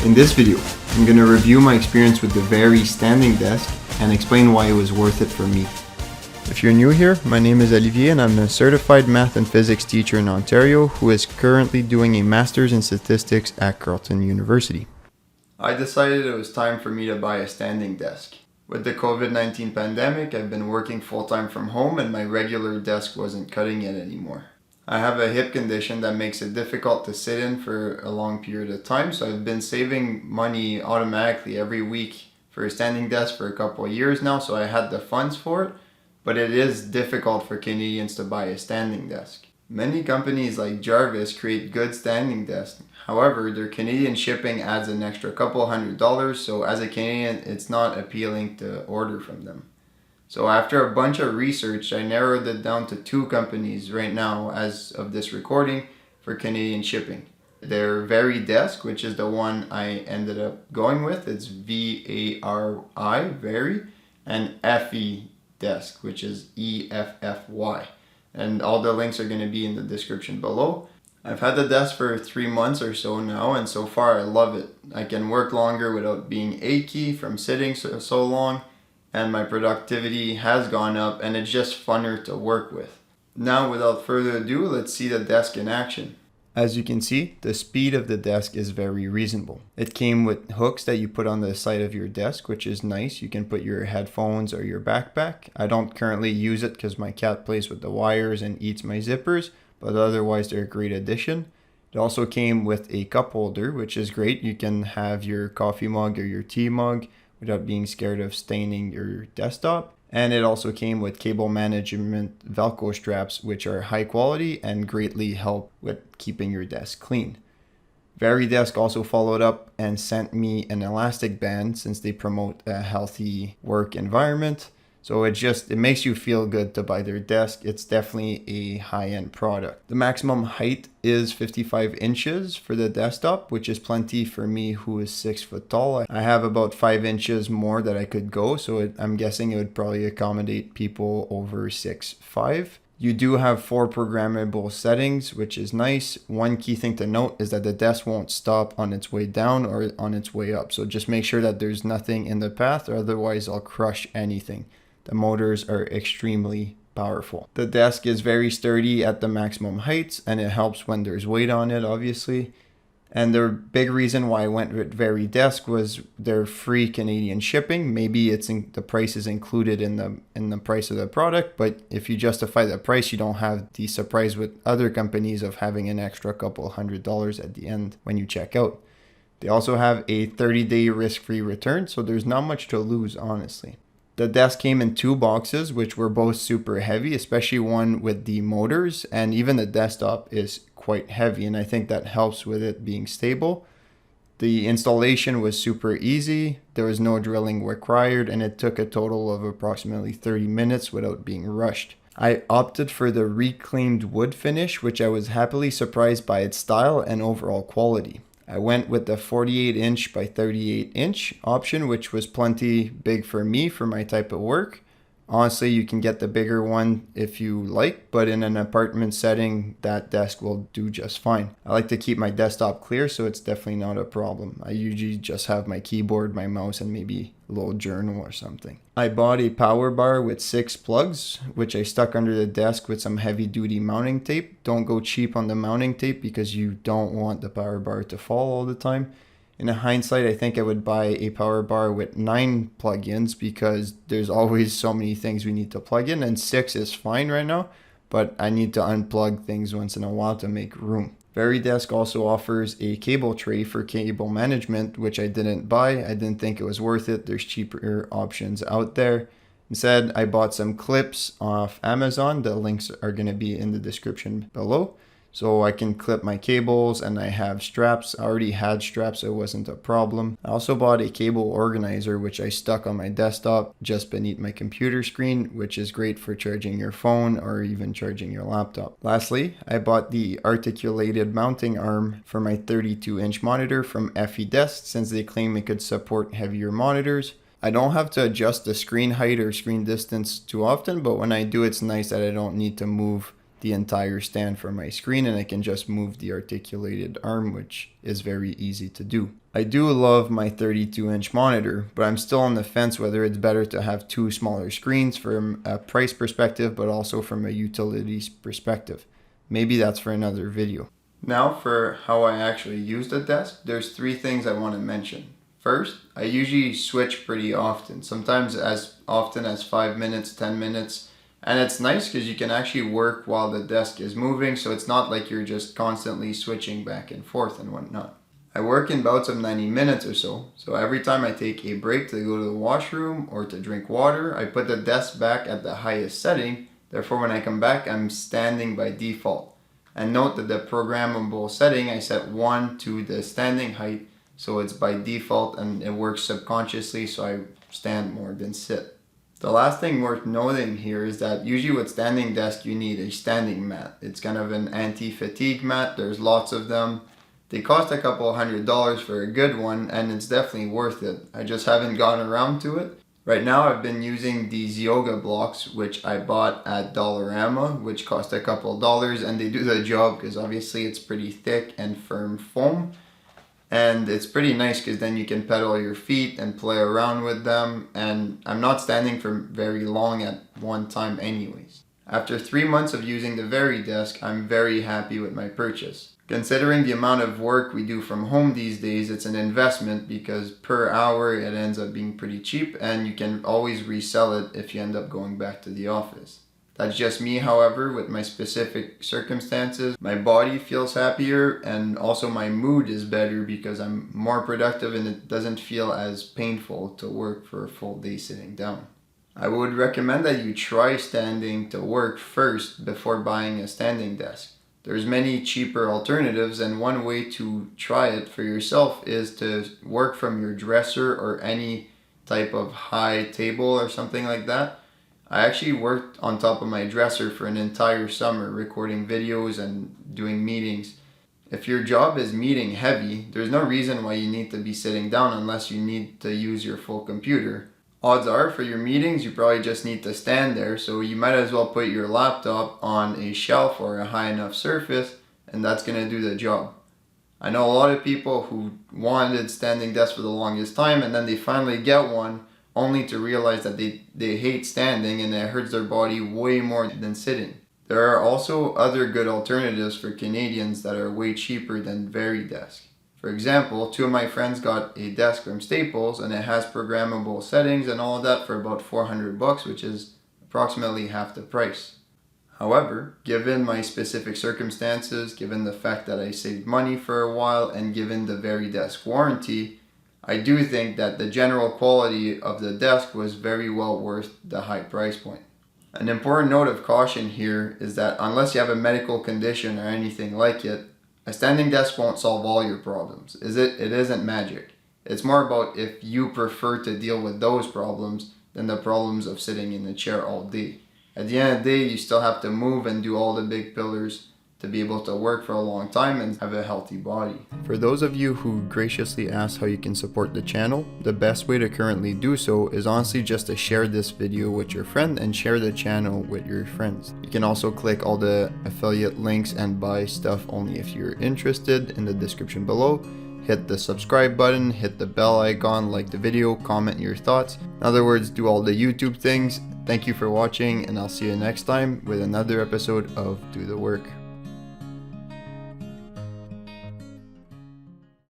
In this video, I'm going to review my experience with the Very standing desk and explain why it was worth it for me. If you're new here, my name is Olivier and I'm a certified math and physics teacher in Ontario who is currently doing a master's in statistics at Carleton University. I decided it was time for me to buy a standing desk. With the COVID-19 pandemic, I've been working full-time from home and my regular desk wasn't cutting it anymore. I have a hip condition that makes it difficult to sit in for a long period of time, so I've been saving money automatically every week for a standing desk for a couple of years now, so I had the funds for it, but it is difficult for Canadians to buy a standing desk. Many companies like Jarvis create good standing desks. However, their Canadian shipping adds an extra couple $100, so as a Canadian, it's not appealing to order from them. So after a bunch of research, I narrowed it down to two companies right now as of this recording for Canadian shipping. They're Varidesk, which is the one I ended up going with. It's V-A-R-I, Very, and Desk, which is E-F-F-Y. And all the links are going to be in the description below. I've had the desk for 3 months or so now, and so far I love it. I can work longer without being achy from sitting so long, and my productivity has gone up, and it's just funner to work with. Now, without further ado, let's see the desk in action. As you can see, the speed of the desk is very reasonable. It came with hooks that you put on the side of your desk, which is nice. You can put your headphones or your backpack. I don't currently use it because my cat plays with the wires and eats my zippers, but otherwise they're a great addition. It also came with a cup holder, which is great. You can have your coffee mug or your tea mug without being scared of staining your desktop. And it also came with cable management Velcro straps, which are high quality and greatly help with keeping your desk clean. Varidesk also followed up and sent me an elastic band since they promote a healthy work environment. So it makes you feel good to buy their desk. It's definitely a high-end product. The maximum height is 55 inches for the desktop, which is plenty for me who is 6 foot tall. I have about 5 inches more that I could go, so I'm guessing it would probably accommodate people over 6'5". You do have 4 programmable settings, which is nice. One key thing to note is that the desk won't stop on its way down or on its way up. So just make sure that there's nothing in the path, or otherwise I'll crush anything. The motors are extremely powerful. The desk is very sturdy at the maximum heights, and it helps when there's weight on it, obviously. And the big reason why I went with Varidesk was their free Canadian shipping. Maybe the price is included in the price of the product, but if you justify the price, you don't have the surprise with other companies of having an extra couple $100 at the end when you check out. They also have a 30-day risk-free return, so there's not much to lose, honestly. The desk came in 2 boxes, which were both super heavy, especially one with the motors, and even the desktop is quite heavy, and I think that helps with it being stable. The installation was super easy. There was no drilling required, and it took a total of approximately 30 minutes without being rushed. I opted for the reclaimed wood finish, which I was happily surprised by its style and overall quality. I went with the 48 inch by 38 inch option, which was plenty big for me for my type of work. Honestly, you can get the bigger one if you like, but in an apartment setting, that desk will do just fine. I like to keep my desktop clear, so it's definitely not a problem. I usually just have my keyboard, my mouse, and maybe a little journal or something. I bought a power bar with 6 plugs, which I stuck under the desk with some heavy-duty mounting tape. Don't go cheap on the mounting tape because you don't want the power bar to fall all the time. In hindsight, I think I would buy a power bar with 9 plugins because there's always so many things we need to plug in, and 6 is fine right now, but I need to unplug things once in a while to make room. Varidesk also offers a cable tray for cable management, which I didn't buy. I didn't think it was worth it. There's cheaper options out there. Instead, I bought some clips off Amazon. The links are going to be in the description below. So I can clip my cables, and I have straps. I already had straps, so it wasn't a problem. I also bought a cable organizer, which I stuck on my desktop just beneath my computer screen, which is great for charging your phone or even charging your laptop. Lastly, I bought the articulated mounting arm for my 32-inch monitor from Varidesk since they claim it could support heavier monitors. I don't have to adjust the screen height or screen distance too often, but when I do, it's nice that I don't need to move the entire stand for my screen, and I can just move the articulated arm, which is very easy to do. I do love my 32-inch monitor, but I'm still on the fence whether it's better to have two smaller screens from a price perspective, but also from a utilities perspective. Maybe that's for another video. Now for how I actually use the desk, there's 3 things I want to mention. First, I usually switch pretty often, sometimes as often as 5 minutes, 10 minutes. And it's nice because you can actually work while the desk is moving, so it's not like you're just constantly switching back and forth and whatnot. I work in bouts of 90 minutes or so every time I take a break to go to the washroom or to drink water, I put the desk back at the highest setting. Therefore, when I come back, I'm standing by default. And note that the programmable setting, I set 1 to the standing height, so it's by default and it works subconsciously, so I stand more than sit. The last thing worth noting here is that usually with standing desk you need a standing mat. It's kind of an anti-fatigue mat. There's lots of them. They cost a couple $100 for a good one, and it's definitely worth it. I just haven't gotten around to it. Right now I've been using these yoga blocks, which I bought at Dollarama, which cost a couple dollars, and they do the job because obviously it's pretty thick and firm foam. And it's pretty nice because then you can pedal your feet and play around with them, and I'm not standing for very long at one time anyways. After 3 months of using the Varidesk, I'm very happy with my purchase. Considering the amount of work we do from home these days, it's an investment because per hour it ends up being pretty cheap, and you can always resell it if you end up going back to the office. That's just me, however, with my specific circumstances. My body feels happier, and also my mood is better because I'm more productive and it doesn't feel as painful to work for a full day sitting down. I would recommend that you try standing to work first before buying a standing desk. There's many cheaper alternatives, and one way to try it for yourself is to work from your dresser or any type of high table or something like that. I actually worked on top of my dresser for an entire summer, recording videos and doing meetings. If your job is meeting heavy, there's no reason why you need to be sitting down unless you need to use your full computer. Odds are for your meetings, you probably just need to stand there, so you might as well put your laptop on a shelf or a high enough surface, and that's going to do the job. I know a lot of people who wanted standing desks for the longest time, and then they finally get one, only to realize that they hate standing and it hurts their body way more than sitting. There are also other good alternatives for Canadians that are way cheaper than Varidesk. For example, 2 of my friends got a desk from Staples, and it has programmable settings and all of that for about $400, which is approximately half the price. However, given my specific circumstances, given the fact that I saved money for a while, and given the Varidesk warranty, I do think that the general quality of the desk was very well worth the high price point. An important note of caution here is that unless you have a medical condition or anything like it, a standing desk won't solve all your problems. It isn't magic. It's more about if you prefer to deal with those problems than the problems of sitting in a chair all day. At the end of the day, you still have to move and do all the big pillars to be able to work for a long time and have a healthy body. For those of you who graciously asked how you can support the channel, the best way to currently do so is honestly just to share this video with your friend and share the channel with your friends. You can also click all the affiliate links and buy stuff only if you're interested in the description below. Hit the subscribe button, hit the bell icon, like the video, comment your thoughts. In other words, do all the YouTube things. Thank you for watching, and I'll see you next time with another episode of Do the Work.